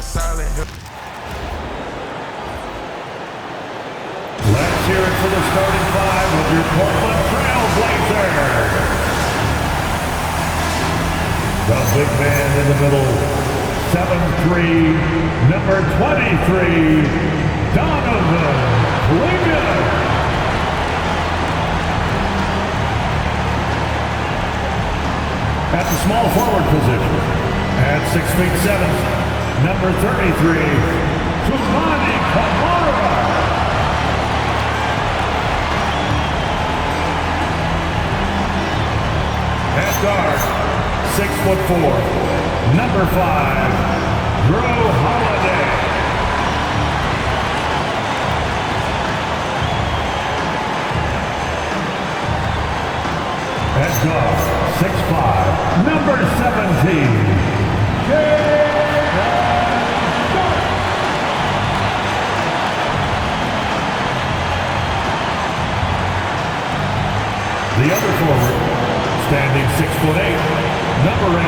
silent hill. Let's hear it for the starting five of your Portland Trail Blazers. The big man in the middle, 7'3", number 23, Donovan Clingan. At the small forward position, at 6'7", number 33, Toumani Camara. At guard, 6'4", number 5, Drew Holiday. At guard, 6'5", number 17, Jay. The other forward, standing 6'8", number 8,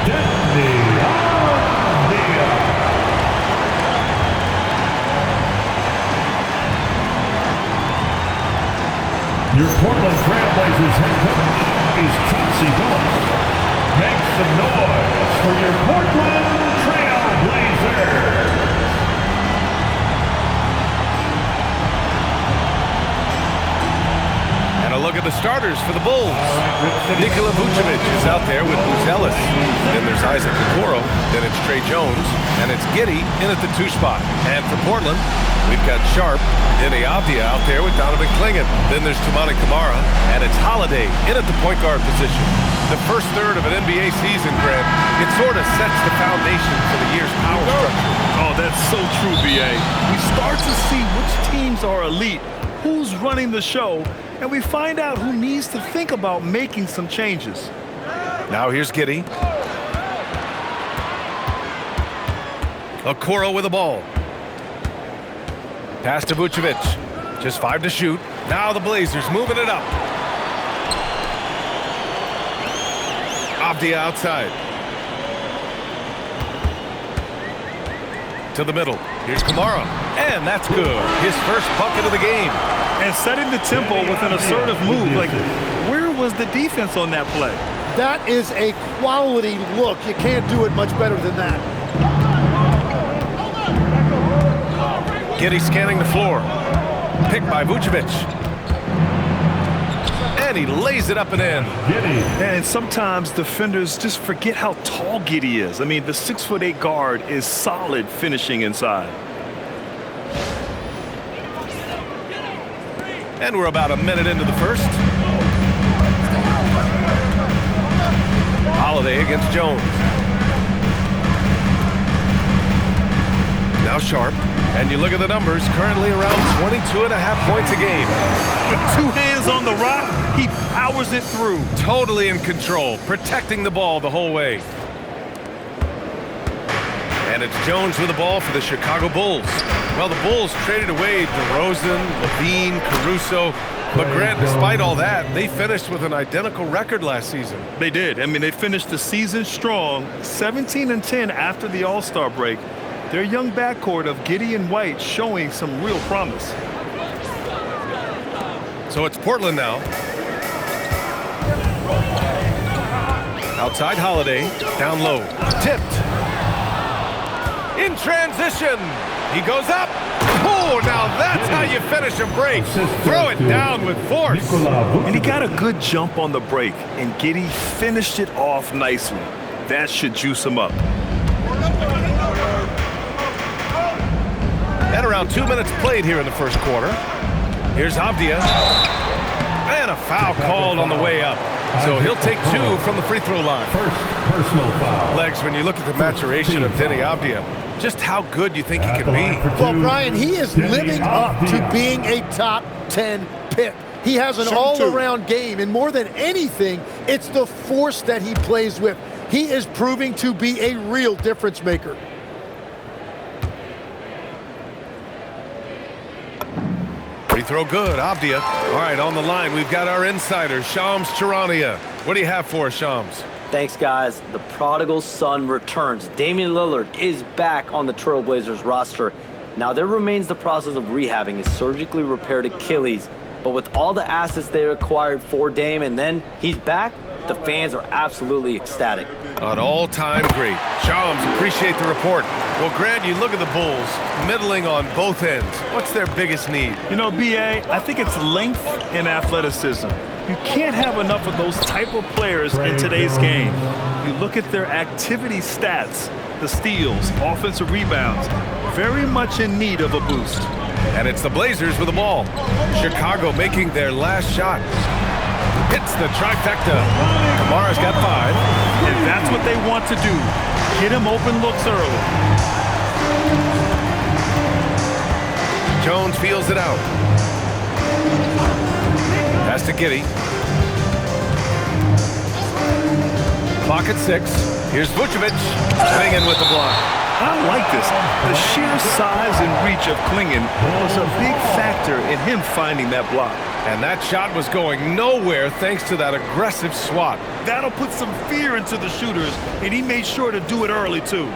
Denny Avdia. Your Portland Trail Blazers head coach is Chauncey Billups. Make some noise for your Portland Trail Blazers. And a look at the starters for the Bulls. Nikola Vucevic is out there with Buzelis. Then there's Isaac Okoro. Then it's Trey Jones. And it's Giddey in at the 2 spot. And for Portland, we've got Sharp, Denny Avdia out there with Donovan Clingan. Then there's Toumani Camara. And it's Holiday in at the point guard position. The first third of an NBA season, Grant, it sort of sets the foundation for the year's power structure. Oh, that's so true, B.A. We start to see which teams are elite, who's running the show, and we find out who needs to think about making some changes. Now here's Giddey. Okoro with the ball. Pass to Vucevic. Just 5 to shoot. Now the Blazers moving it up. Avdia outside. To the middle. Here's Camara. And that's good. His first bucket of the game. And setting the tempo with an assertive move. Like, where was the defense on that play? That is a quality look. You can't do it much better than that. Giddey scanning the floor. Picked by Vucevic. And he lays it up and in. And sometimes defenders just forget how tall Giddey is. I mean, the 6'8" guard is solid finishing inside. And we're about a minute into the first. Holiday against Jones. Now Sharp. And you look at the numbers, currently around 22.5 points a game. With 2 hands on the rock, he powers it through. Totally in control, protecting the ball the whole way. And it's Jones with the ball for the Chicago Bulls. Well, the Bulls traded away DeRozan, Levine, Caruso. But Grant, despite all that, they finished with an identical record last season. They did. I mean, they finished the season strong, 17-10 after the All-Star break. Their young backcourt of Giddey and White showing some real promise. So it's Portland now. Outside Holiday, down low, tipped. In transition, he goes up. Oh, now that's how you finish a break. Throw it down with force. And he got a good jump on the break, and Giddey finished it off nicely. That should juice him up. And around 2 minutes played here in the first quarter. Here's Avdia. And a foul called on the way up. So he'll take 2 from the free throw line. First personal foul. Legs, when you look at the maturation of Denny Avdia, just how good you think he can be. Well, Brian, he is living up to being a top 10 pick. He has an all-around game, and more than anything, it's the force that he plays with. He is proving to be a real difference maker. Free throw good, Avdia. All right, on the line, we've got our insider, Shams Charania. What do you have for us, Shams? Thanks, guys. The prodigal son returns. Damian Lillard is back on the Trailblazers roster. Now, there remains the process of rehabbing his surgically repaired Achilles. But with all the assets they acquired for Dame, and then he's back, the fans are absolutely ecstatic. An all-time great. Shams, appreciate the report. Well, Grant, you look at the Bulls, middling on both ends. What's their biggest need? You know, B.A., I think it's length and athleticism. You can't have enough of those type of players in today's game. You look at their activity stats, the steals, offensive rebounds, very much in need of a boost. And it's the Blazers with the ball. Chicago making their last shot. Hits the trifecta. Kamara's got 5. And that's what they want to do. Get him open looks early. Jones feels it out. Pass to Giddey. Clock at 6. Here's Vucevic. Swinging with the block. I like this. The sheer size and reach of Klingon was a big factor in him finding that block. And that shot was going nowhere thanks to that aggressive swat. That'll put some fear into the shooters, and he made sure to do it early, too.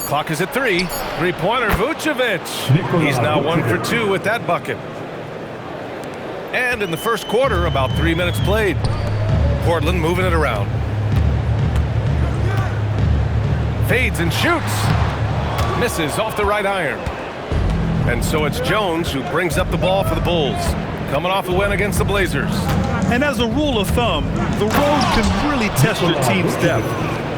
Clock is at 3. Three-pointer, Vucevic. He's now 1 for 2 with that bucket. And in the first quarter, about 3 minutes played. Portland moving it around. Fades and shoots. Misses off the right iron. And so it's Jones who brings up the ball for the Bulls. Coming off a win against the Blazers. And as a rule of thumb, the road can really test your team's depth.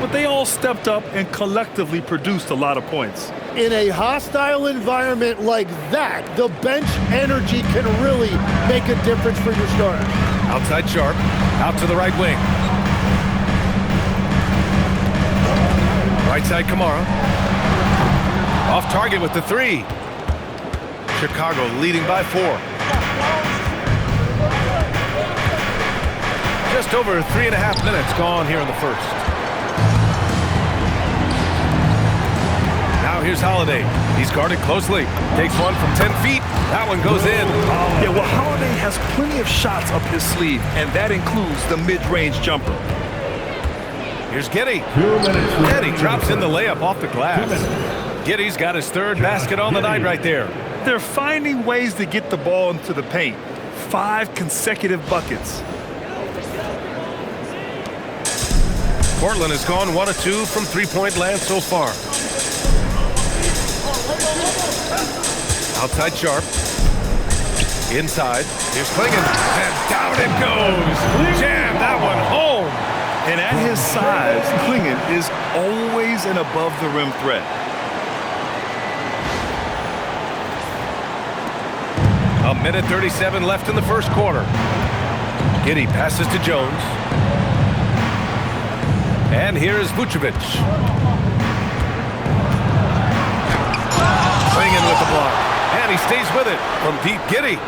But they all stepped up and collectively produced a lot of points. In a hostile environment like that, the bench energy can really make a difference for your starters. Outside Sharp, out to the right wing. Right side Kamara. Off target with the 3. Chicago leading by 4. Just over 3.5 minutes gone here in the first. Now here's Holiday. He's guarded closely. Takes one from 10 feet. That one goes in. Yeah, well, Holiday has plenty of shots up his sleeve, and that includes the mid-range jumper. Here's Giddey. Giddey drops in the layup off the glass. Giddey's got his 3rd basket on the night right there. They're finding ways to get the ball into the paint. 5 consecutive buckets. Portland has gone 1 of 2 from three-point land so far. Outside Sharp. Inside. Here's Klingon. And down it goes. Jam that one home. And at his size, Klingon is always an above-the-rim threat. A minute 37 left in the first quarter. Giddey passes to Jones. And here is Vucevic. Swinging with the block. And he stays with it from deep. Giddey.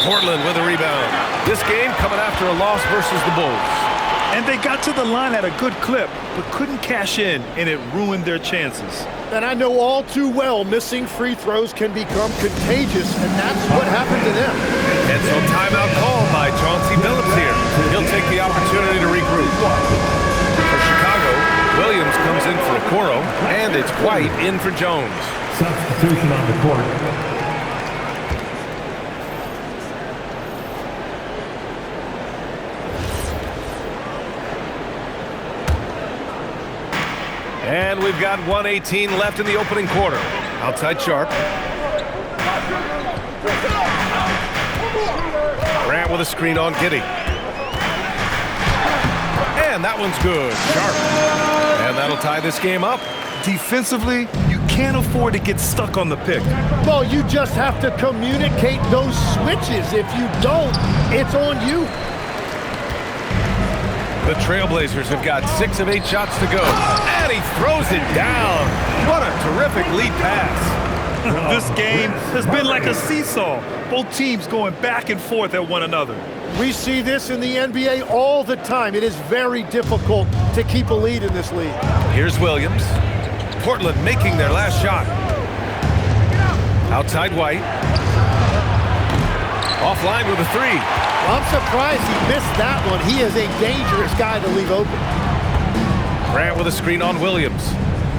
Portland with a rebound. This game coming after a loss versus the Bulls. And they got to the line at a good clip, but couldn't cash in, and it ruined their chances. And I know all too well missing free throws can become contagious, and that's what happened to them. And so timeout call by Chauncey Billups here. He'll take the opportunity to regroup. For Chicago, Williams comes in for Okoro, and it's White in for Jones. Substitution on the court. And we've got 1:18 left in the opening quarter. Outside Sharp. Grant with a screen on Giddey. And that one's good. Sharp. And that'll tie this game up. Defensively, you can't afford to get stuck on the pick. Well, you just have to communicate those switches. If you don't, it's on you. The Trailblazers have got 6 of 8 shots to go. And he throws it down. What a terrific lead pass. This game has been like a seesaw. Both teams going back and forth at one another. We see this in the NBA all the time. It is very difficult to keep a lead in this league. Here's Williams. Portland making their last shot. Outside White. Offline with a three. I'm surprised he missed that one. He is a dangerous guy to leave open. Grant with a screen on Williams.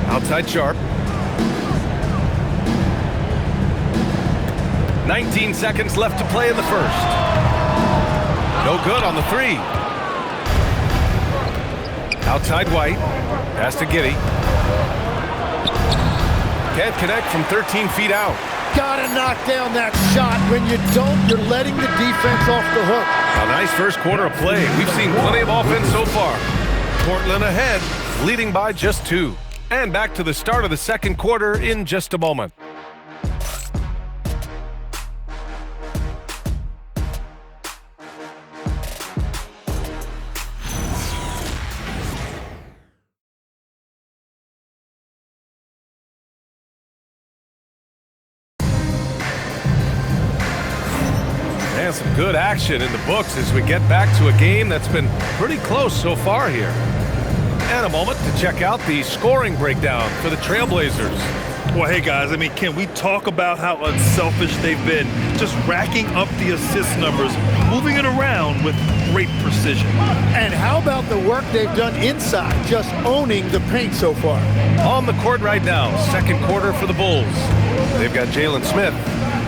Outside Sharp. 19 seconds left to play in the first. No good on the three. Outside White. Pass to Giddey. Can't connect from 13 feet out. Gotta knock down that shot. When you don't, you're letting the defense off the hook. A nice first quarter of play. We've seen plenty of offense so far. Portland ahead, leading by just 2. And back to the start of the second quarter in just a moment. And some good action in the books as we get back to a game that's been pretty close so far here. And a moment to check out the scoring breakdown for the Trailblazers. Well, hey, guys, I mean, can we talk about how unselfish they've been? Just racking up the assist numbers, moving it around with great precision. And how about the work they've done inside, just owning the paint so far? On the court right now, second quarter for the Bulls. They've got Jalen Smith,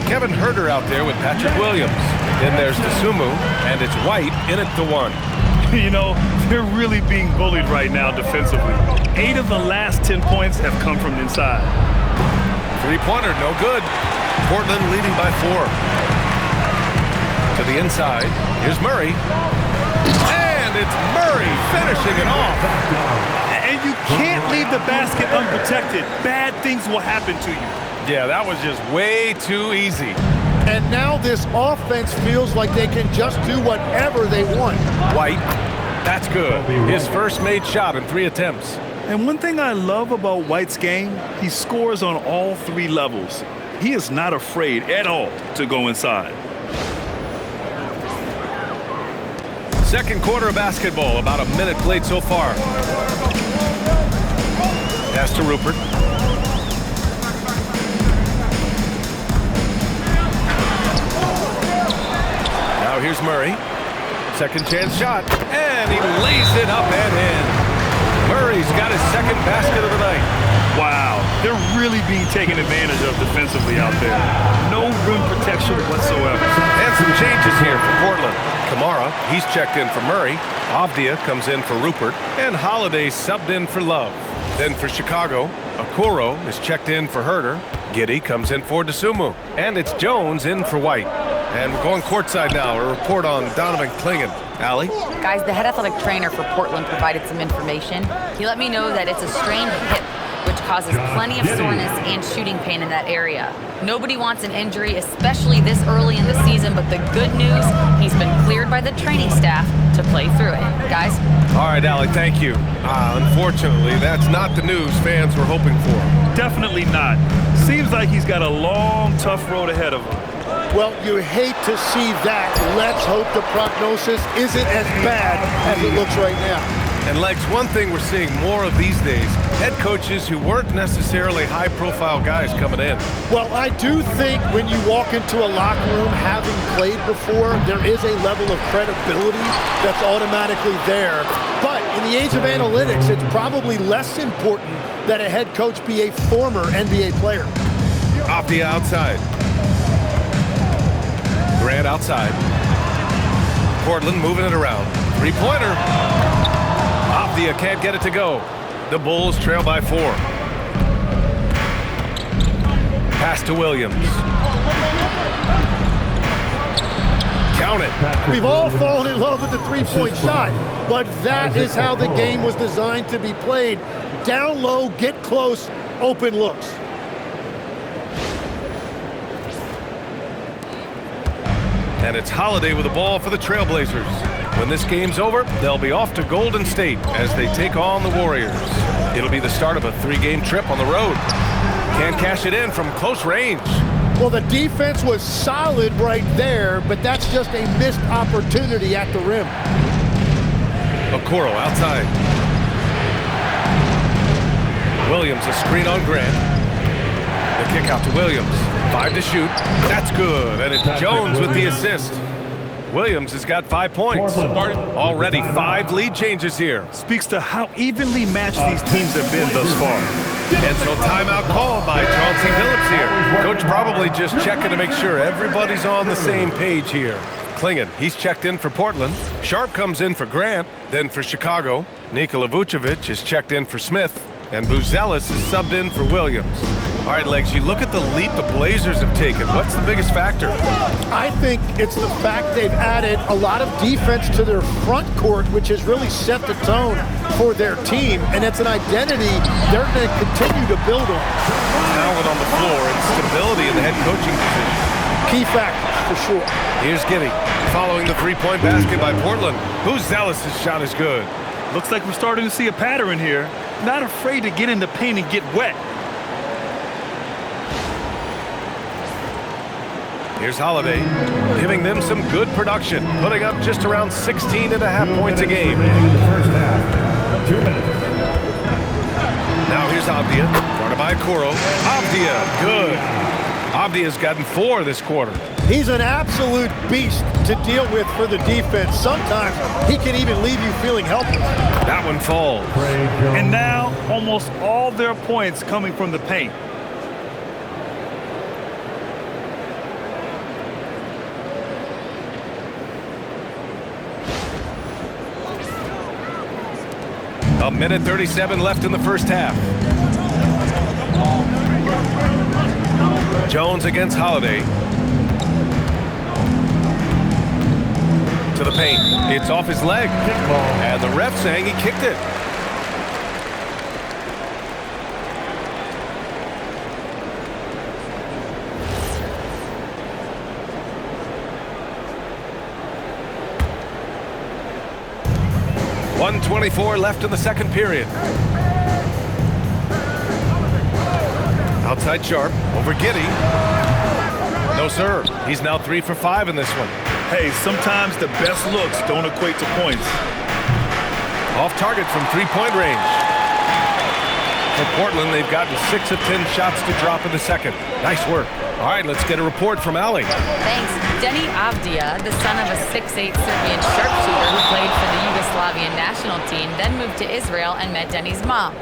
Kevin Huerter out there with Patrick Williams. Then there's Dosunmu, and it's White in at the 1. You know, they're really being bullied right now defensively. 8 of the last 10 points have come from inside. Three-pointer, no good. Portland leading by 4. To the inside, here's Murray. And it's Murray finishing it off. And you can't leave the basket unprotected. Bad things will happen to you. Yeah, that was just way too easy. And now this offense feels like they can just do whatever they want. White, that's good. His first made shot in 3 attempts. And one thing I love about White's game, he scores on all 3 levels. He is not afraid at all to go inside. Second quarter of basketball, about a minute played so far. Pass to Rupert. Now here's Murray. Second chance shot, and he lays it up and in. Murray's got his second basket of the night. Wow, they're really being taken advantage of defensively out there. No rim protection whatsoever. And some changes here for Portland. Kamara, he's checked in for Murray. Avdia comes in for Rupert. And Holiday subbed in for Love. Then for Chicago, Okoro is checked in for Huerter. Giddey comes in for Dosunmu. And it's Jones in for White. And we're going courtside now. A report on Donovan Clingan. Allie? Guys, the head athletic trainer for Portland provided some information. He let me know that it's a strained hip, which causes plenty of soreness and shooting pain in that area. Nobody wants an injury, especially this early in the season, but the good news, he's been cleared by the training staff to play through it. Guys? All right, Allie, thank you. Unfortunately, that's not the news fans were hoping for. Definitely not. Seems like he's got a long, tough road ahead of him. Well, you hate to see that. Let's hope the prognosis isn't as bad as it looks right now. And Legs, one thing we're seeing more of these days, head coaches who weren't necessarily high-profile guys coming in. Well, I do think when you walk into a locker room having played before, there is a level of credibility that's automatically there. But in the age of analytics, it's probably less important that a head coach be a former NBA player. Off the outside. Grant outside. Portland moving it around. Three-pointer. Avdia can't get it to go. The Bulls trail by 4. Pass to Williams. Count it. We've all fallen in love with the three-point shot, but that is how the game was designed to be played. Down low, get close, open looks. And it's Holiday with the ball for the Trailblazers. When this game's over, they'll be off to Golden State as they take on the Warriors. It'll be the start of a 3-game trip on the road. Can't cash it in from close range. Well, the defense was solid right there, but that's just a missed opportunity at the rim. Okoro outside. Williams a screen on Grant. The kick out to Williams. 5 to shoot. That's good. And it's Jones with the assist. Williams has got 5 points. Already 5 lead changes here. Speaks to how evenly matched these teams have been thus far. And so timeout called by Chauncey Billups here. Coach probably just checking to make sure everybody's on the same page here. Klingon, he's checked in for Portland. Sharp comes in for Grant, then for Chicago. Nikola Vucevic is checked in for Smith. And Buzelis is subbed in for Williams. All right, Legs, you look at the leap the Blazers have taken. What's the biggest factor? I think it's the fact they've added a lot of defense to their front court, which has really set the tone for their team, and it's an identity they're going to continue to build on. Talent on the floor and stability in the head coaching position. Key factors, for sure. Here's Giddey, following the three-point basket by Portland. Buzelis' shot is good. Looks like we're starting to see a pattern here. Not afraid to get in the paint and get wet. Here's Holiday, giving them some good production, putting up just around 16.5 points a game. Now here's Avdia, guarded by Okoro. Avdia, good. Avdia's gotten 4 this quarter. He's an absolute beast to deal with for the defense. Sometimes he can even leave you feeling helpless. That one falls. And now almost all their points coming from the paint. A minute 37 left in the first half. Jones against Holiday. To the paint. It's off his leg. And the ref saying he kicked it. .124 left in the second period. Outside Sharp, over Giddey. No, sir. He's now 3 for 5 in this one. Hey, sometimes the best looks don't equate to points. Off target from three-point range. For Portland, they've gotten 6 of 10 shots to drop in the second. Nice work. All right, let's get a report from Allie. Thanks. Denny Avdia, the son of a 6'8 Serbian sharpshooter who played for the Yugoslavian national team, then moved to Israel and met Denny's mom.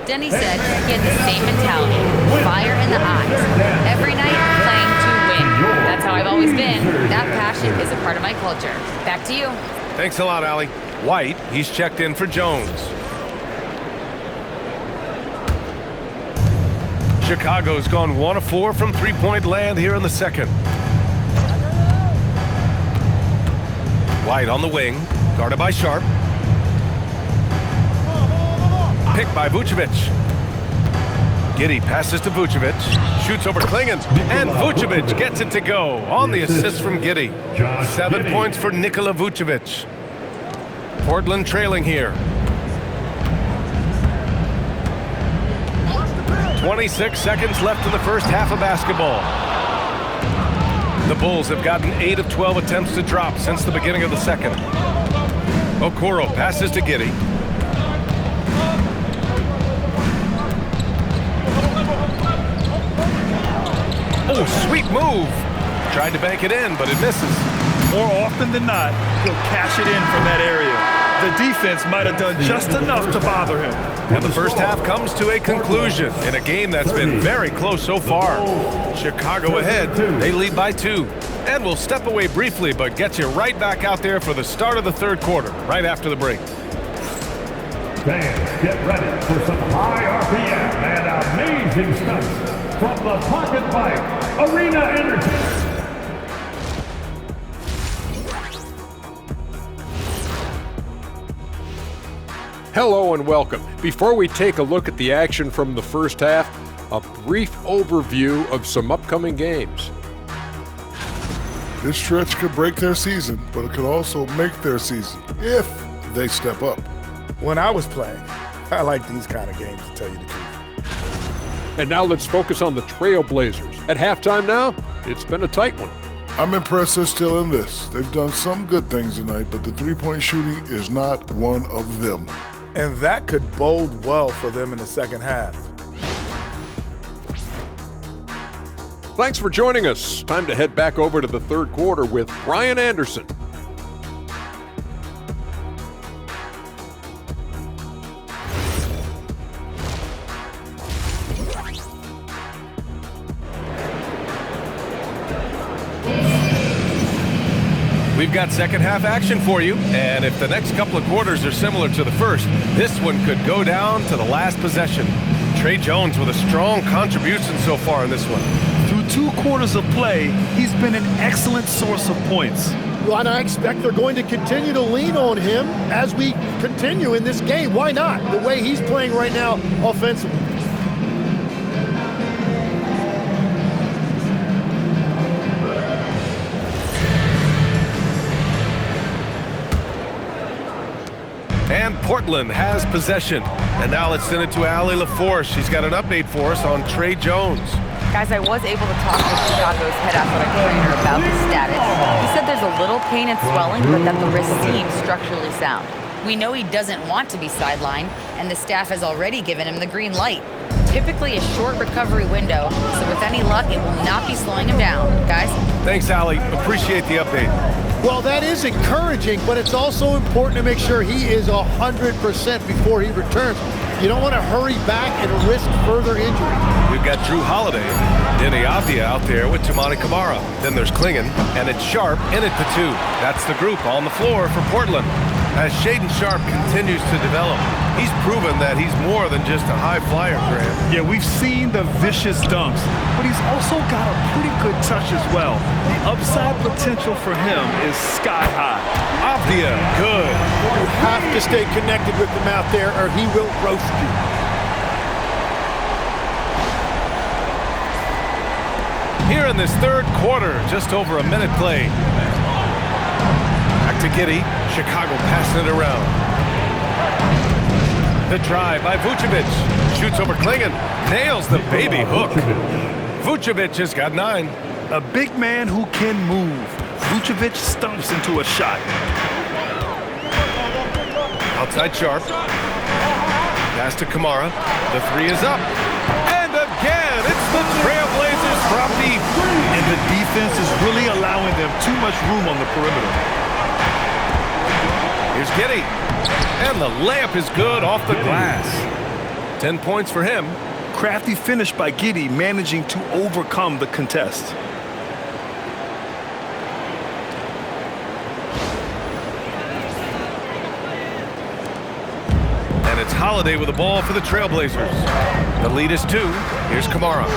Denny said he had the same mentality, fire in the eyes. Every night, playing to win. That's how I've always been. That passion is a part of my culture. Back to you. Thanks a lot, Allie. White, he's checked in for Jones. Chicago's gone 1 of 4 from three-point land here in the second. White on the wing, guarded by Sharp. Picked by Vucevic. Giddey passes to Vucevic, shoots over Klingon, and Vucevic gets it to go on the assist from Giddey. 7 points for Nikola Vucevic. Portland trailing here. 26 seconds left in the first half of basketball. The Bulls have gotten 8 of 12 attempts to drop since the beginning of the second. Okoro passes to Giddey. Oh, sweet move. Tried to bank it in, but it misses. More often than not, he'll cash it in from that area. The defense might have done just enough to bother him. And the first half comes to a conclusion in a game that's been very close so far. Chicago ahead. They lead by 2. And we'll step away briefly, but get you right back out there for the start of the third quarter, right after the break. Fans, get ready for some high RPM and amazing stunts from the Pocket Bike Arena Entertainment. Hello and welcome. Before we take a look at the action from the first half, a brief overview of some upcoming games. This stretch could break their season, but it could also make their season if they step up. When I was playing, I like these kind of games, to tell you the truth. And now let's focus on the Trailblazers. At halftime now, it's been a tight one. I'm impressed they're still in this. They've done some good things tonight, but the three-point shooting is not one of them. And that could bode well for them in the second half. Thanks for joining us. Time to head back over to the third quarter with Brian Anderson. We've got second half action for you, and if the next couple of quarters are similar to the first, this one could go down to the last possession. Trey Jones with a strong contribution so far in this one. Through 2 quarters of play, he's been an excellent source of points. Well, and I expect they're going to continue to lean on him as we continue in this game. Why not? The way he's playing right now offensively. And Portland has possession. And now let's send it to Allie LaForce. She's got an update for us on Trey Jones. Guys, I was able to talk to Chicago's head athletic trainer about his status. He said there's a little pain and swelling, but that the wrist seems structurally sound. We know he doesn't want to be sidelined, and the staff has already given him the green light. Typically a short recovery window, so with any luck, it will not be slowing him down. Guys? Thanks, Allie. Appreciate the update. Well, that is encouraging, but it's also important to make sure he is 100% before he returns. You don't want to hurry back and risk further injury. We've got Drew Holiday, Denny Avdia out there with Tamani Kamara. Then there's Klingon, and it's Sharp in at the 2. That's the group on the floor for Portland. As Shaden Sharp continues to develop, he's proven that he's more than just a high flyer, Graham. Yeah, we've seen the vicious dunks, but he's also got a pretty good touch as well. The upside potential for him is sky high. Avdia, good. You have to stay connected with him out there or he will roast you. Here in this third quarter, just over a minute played. Back to Giddey. Chicago passing it around. The drive by Vucevic. Shoots over Klingon. Nails the baby hook. Vucevic has got 9. A big man who can move. Vucevic stumps into a shot. Outside Sharp. Pass to Kamara. The 3 is up. And again, it's the Trailblazers from deep. And the defense is really allowing them too much room on the perimeter. Here's Giddey. And the layup is good off the glass. 10 points for him. Crafty finish by Giddey, managing to overcome the contest. And it's Holiday with the ball for the Trailblazers. The lead is 2. Here's Kamara.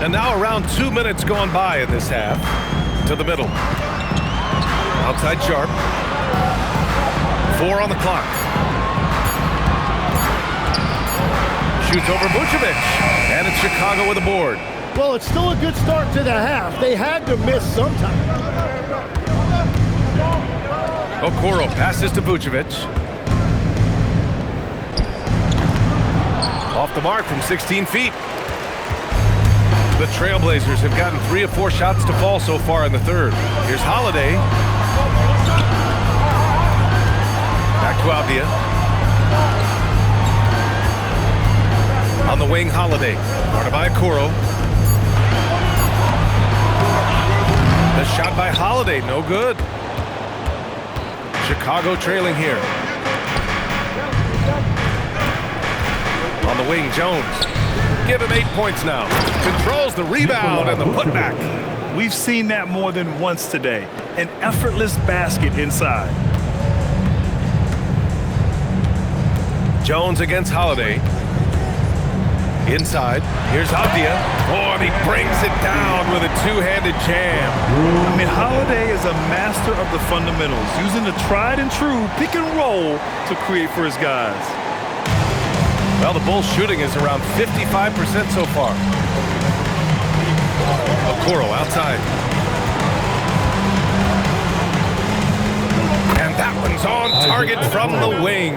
And now around 2 minutes gone by in this half. To the middle. Outside Sharp. 4 on the clock. Shoots over Vucevic. And it's Chicago with a board. Well, it's still a good start to the half. They had to miss sometime. Okoro passes to Vucevic. Off the mark from 16 feet. The Trailblazers have gotten 3 of 4 shots to fall so far in the third. Here's Holiday. Back to Avdia. On the wing, Holiday. Guarded by Okoro. The shot by Holiday, no good. Chicago trailing here. On the wing, Jones. Give him 8 points now. Controls the rebound and the putback. We've seen that more than once today. An effortless basket inside. Jones against Holiday. Inside. Here's Avdia. Oh, and he brings it down with a two-handed jam. I mean, Holiday is a master of the fundamentals, using the tried and true pick and roll to create for his guys. Well, the Bulls' shooting is around 55% so far. Okoro outside. And that one's on target from the wing.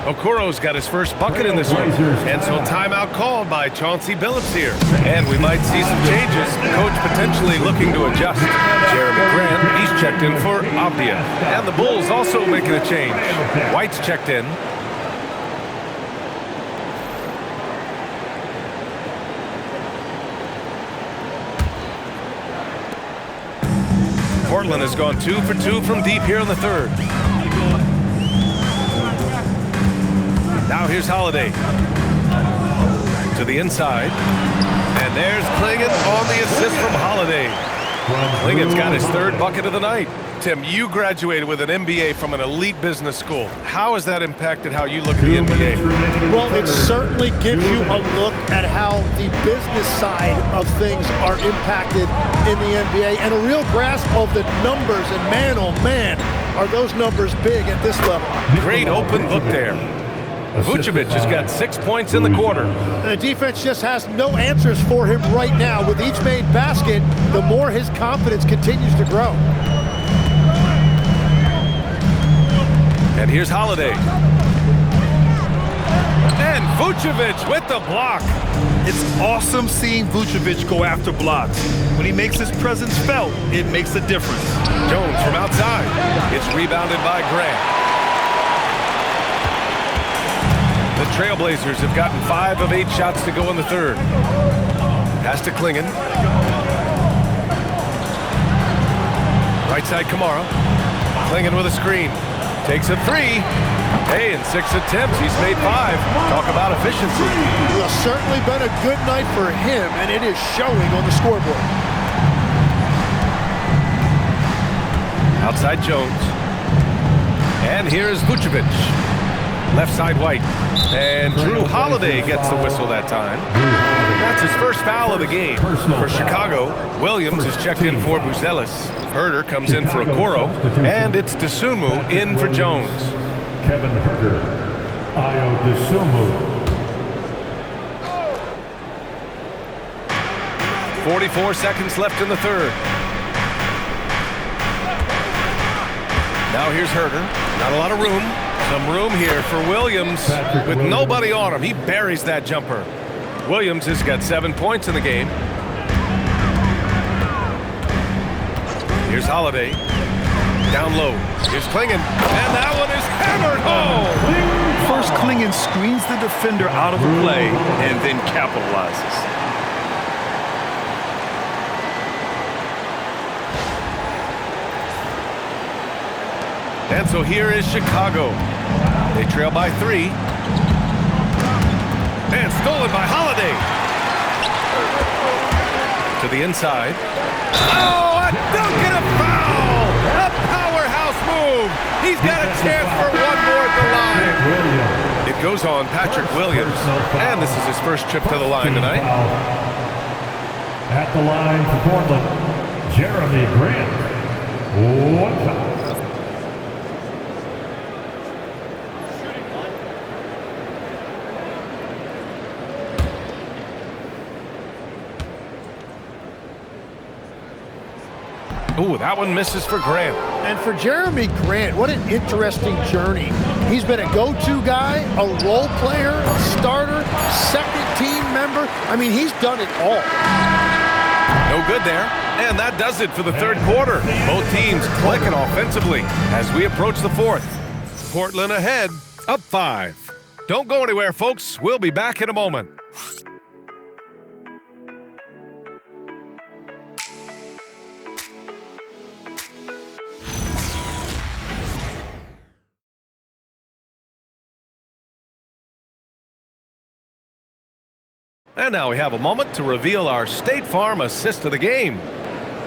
Okoro's got his first bucket in this one. And so timeout called by Chauncey Billups here. And we might see some changes. Coach potentially looking to adjust. Jeremy Grant, he's checked in for Avdia. And the Bulls also making a change. White's checked in. Portland has gone 2 for 2 from deep here in the third. Now here's Holiday. To the inside. And there's Klingon on the assist from Holiday. Klingon's got his third bucket of the night. Tim, you graduated with an MBA from an elite business school. How has that impacted how you look at the NBA? Well, it certainly gives you a look at how the business side of things are impacted in the NBA and a real grasp of the numbers. And man, oh man, are those numbers big at this level. Great open look there. Vucevic has got 6 points in the quarter. The defense just has no answers for him right now. With each made basket, the more his confidence continues to grow. And here's Holiday. And Vucevic with the block. It's awesome seeing Vucevic go after blocks. When he makes his presence felt, it makes a difference. Jones from outside. It's rebounded by Grant. The Trailblazers have gotten 5 of 8 shots to go in the third. Pass to Klingon. Right side, Kamara. Klingon with a screen. Takes a 3. Hey, in 6 attempts, he's made 5. Talk about efficiency. Well, certainly been a good night for him, and it is showing on the scoreboard. Outside Jones. And here's Vucevic. Left side White. And Drew Holiday gets the whistle that time. That's his first foul of the game. For Chicago, Williams is checked in for Buzelis. Herter comes in for Okoro. And it's Dosunmu in for Jones. Kevin Herter, Ayo Dosunmu. 44 seconds left in the third. Now here's Herter. Not a lot of room. Some room here for Williams with nobody on him. He buries that jumper. Williams has got 7 points in the game. Here's Holiday. Down low. Here's Klingon. And that one is hammered home. First, Klingon screens the defender out of the play and then capitalizes. And so here is Chicago. They trail by 3. And stolen by Holiday. To the inside. Oh, a dunk and a foul! A powerhouse move! He's got a chance for one more at the line. It goes on Patrick Williams. And this is his first trip to the line tonight. At the line for Portland, Jeremy Grant. 1 foul. Ooh, that one misses for Grant. And for Jeremy Grant, what an interesting journey. He's been a go-to guy, a role player, a starter, second team member. I mean, he's done it all. No good there. And that does it for the third quarter. Both teams clicking offensively as we approach the fourth. Portland ahead, up 5. Don't go anywhere, folks. We'll be back in a moment. And now we have a moment to reveal our State Farm assist of the game.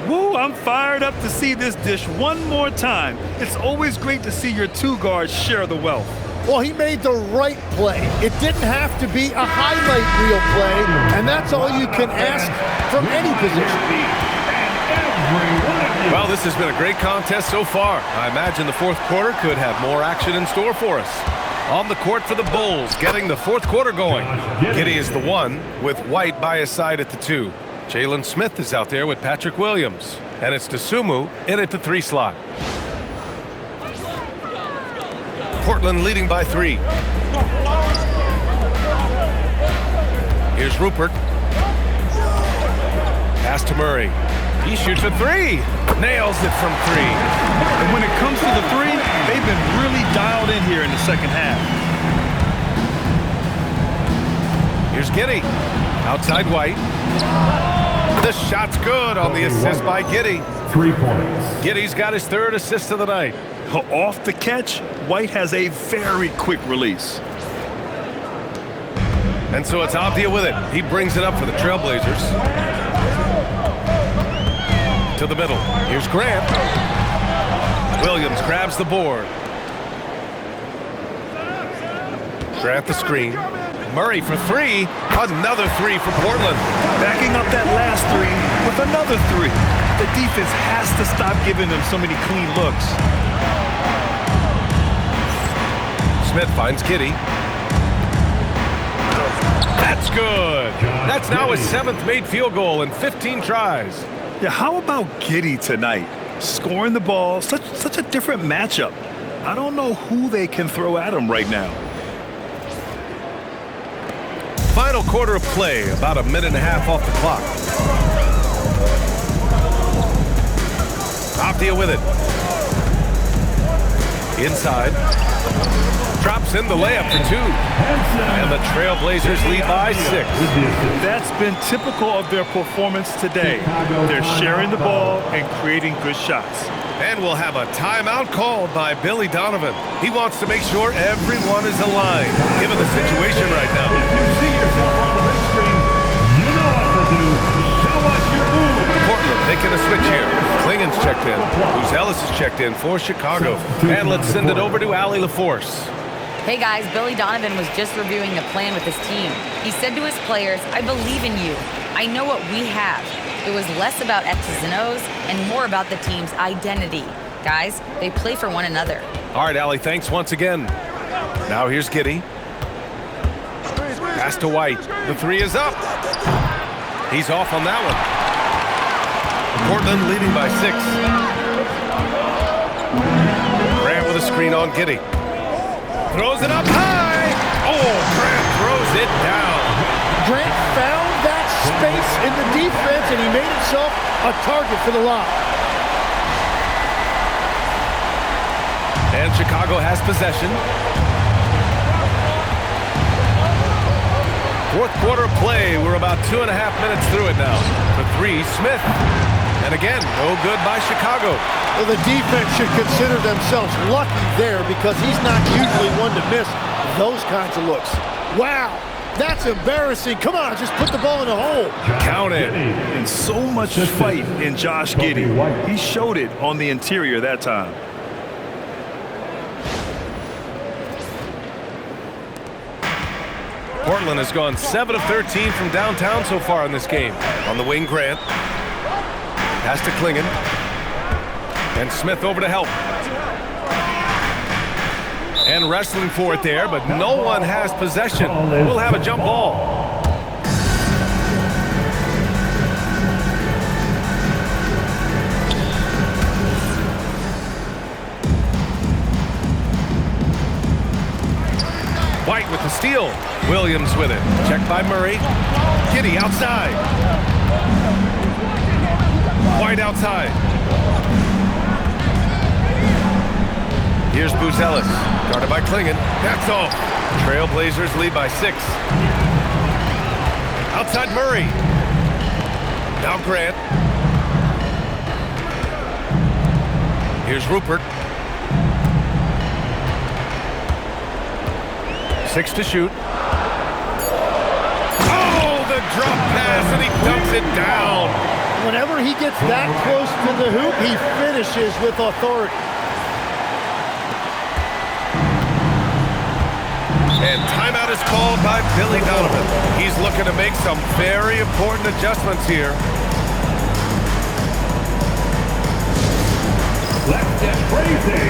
Woo, I'm fired up to see this dish one more time. It's always great to see your 2 guards share the wealth. Well, he made the right play. It didn't have to be a highlight reel play, and that's all you can ask from any position. Well, this has been a great contest so far. I imagine the fourth quarter could have more action in store for us. On the court for the Bulls, getting the fourth quarter going. Giddey is the 1, with White by his side at the 2. Jalen Smith is out there with Patrick Williams. And it's Dosunmu in at the 3 slot. Portland leading by 3. Here's Rupert. Pass to Murray. He shoots a 3. Nails it from 3. And when it comes to the 3, they've been really dialed in here in the second half. Here's Giddey. Outside White. The shot's good on the assist by Giddey. 3 points. Giddey's got his 3rd assist of the night. Off the catch, White has a very quick release. And so it's Avdia with it. He brings it up for the Trailblazers. To the middle. Here's Grant. Williams grabs the board. Grant the screen. Murray for 3. Another 3 for Portland. Backing up that last 3 with another 3. The defense has to stop giving them so many clean looks. Smith finds Giddey. That's good. That's now his 7th made field goal in 15 tries. Yeah, how about Giddey tonight? Scoring the ball, such a different matchup. I don't know who they can throw at him right now. Final quarter of play, about a minute and a half off the clock. Avdia with it. Inside. Drops in the layup for 2. And the Trailblazers lead by 6. That's been typical of their performance today. They're sharing the ball and creating good shots. And we'll have a timeout called by Billy Donovan. He wants to make sure everyone is aligned, given the situation right now. If you see yourself on the big screen, you know what to do. Show us your move. Portland making a switch here. Klingen's checked in. Ellis is checked in for Chicago. And let's send it over to Allie LaForce. Hey guys, Billy Donovan was just reviewing the plan with his team. He said to his players, I believe in you. I know what we have. It was less about X's and O's and more about the team's identity. Guys, they play for one another. All right, Allie, thanks once again. Now here's Giddey. Pass to White. The 3 is up. He's off on that one. Portland leading by 6. Grant with a screen on Giddey. Throws it up high. Oh, Grant throws it down. Grant found that space in the defense, and he made himself a target for the lob. And Chicago has possession. 4th quarter of play. We're about 2.5 minutes through it now. For 3, Smith. And again, no good by Chicago. Well, the defense should consider themselves lucky there because he's not usually one to miss those kinds of looks. Wow, that's embarrassing. Come on, just put the ball in the hole. Count it. And so much fight in Josh Giddey. He showed it on the interior that time. Portland has gone 7 of 13 from downtown so far in this game. On the wing, Grant. Pass to Klingen. And Smith over to help. And wrestling for it there, but no one has possession. We'll have a jump ball. White with the steal. Williams with it. Checked by Murray. Giddey outside. White outside. Here's Ellis. Guarded by Klingen. That's off. Trailblazers lead by 6. Outside Murray. Now Grant. Here's Rupert. 6 to shoot. Oh, the drop pass, and he dumps it down. Whenever he gets that close to the hoop, he finishes with authority. And timeout is called by Billy Donovan. He's looking to make some very important adjustments here. Let's get crazy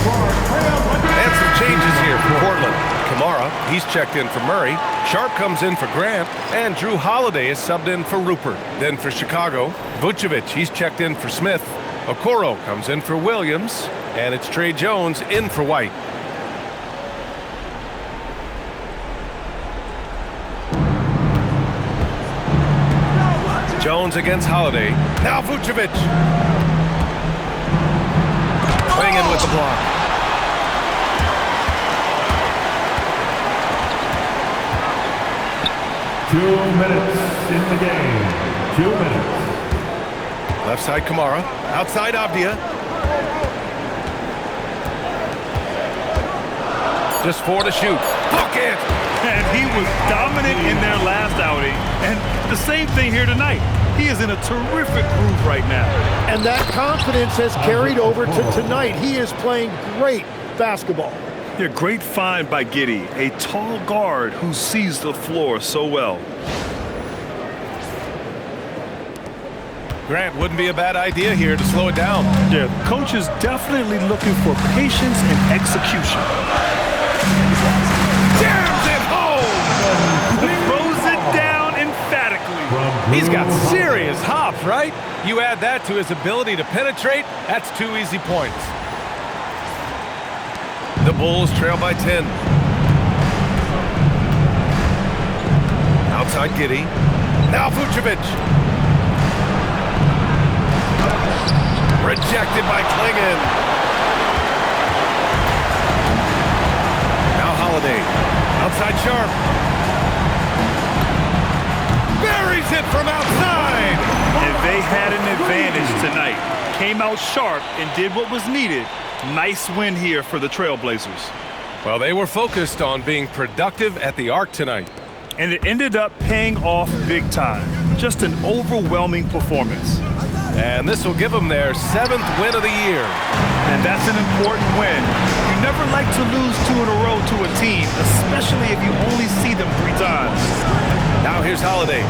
for our Trailblazers. And some changes here for Portland. Kamara, he's checked in for Murray. Sharp comes in for Grant. And Drew Holiday is subbed in for Rupert. Then for Chicago, Vucevic, he's checked in for Smith. Okoro comes in for Williams. And it's Trey Jones in for White. Jones against Holiday. Now Vucevic. Klingen with the block. Two minutes in the game. 2 minutes. Left side Kamara. Outside Avdia. Just 4 to shoot. Book it! And he was dominant in their last outing. And the same thing here tonight. He is in a terrific groove right now. And that confidence has carried over to tonight. He is playing great basketball. Yeah, great find by Giddey, a tall guard who sees the floor so well. Grant, wouldn't be a bad idea here to slow it down. Yeah, the coach is definitely looking for patience and execution. Jams it home! Throws it down emphatically. He's got serious hops, right? You add that to his ability to penetrate, that's 2 easy points. The Bulls trail by 10. Outside Giddey. Now Vucevic. Rejected by Klingon. Now Holiday. Outside Sharp. Buries it from outside. And they had an advantage tonight. Came out sharp and did what was needed. Nice win here for the Trailblazers. Well, they were focused on being productive at the arc tonight. And it ended up paying off big time. Just an overwhelming performance. And this will give them their 7th win of the year. And that's an important win. You never like to lose 2 in a row to a team, especially if you only see them 3 times. Now here's Holiday.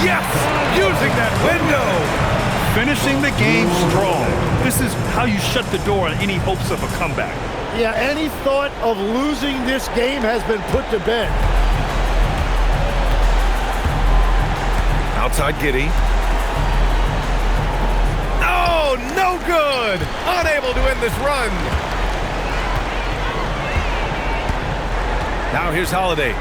Yes! Using that window! Finishing the game strong. This is how you shut the door on any hopes of a comeback. Yeah, any thought of losing this game has been put to bed. Outside Giddey. Oh, no good! Unable to end this run. Now here's Holiday.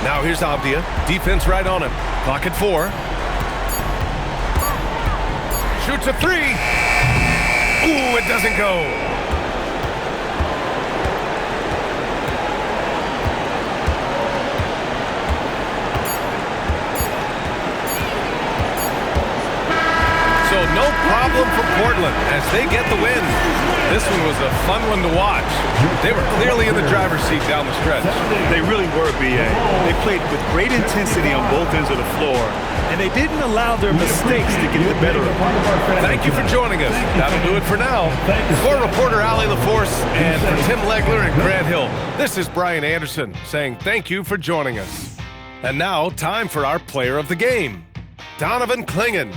Now here's Avdia. Defense right on him. Clock at 4. Shoots a 3. Ooh, it doesn't go. So no problem for Portland as they get the win. This one was a fun one to watch. They were clearly in the driver's seat down the stretch. They really were, B.A. They played with great intensity on both ends of the floor, and they didn't allow their mistakes to get the better of them. Thank you for joining us. That'll do it for now. For reporter Allie LaForce and for Tim Legler and Grant Hill, this is Brian Anderson saying thank you for joining us. And now, time for our player of the game, Donovan Klingon.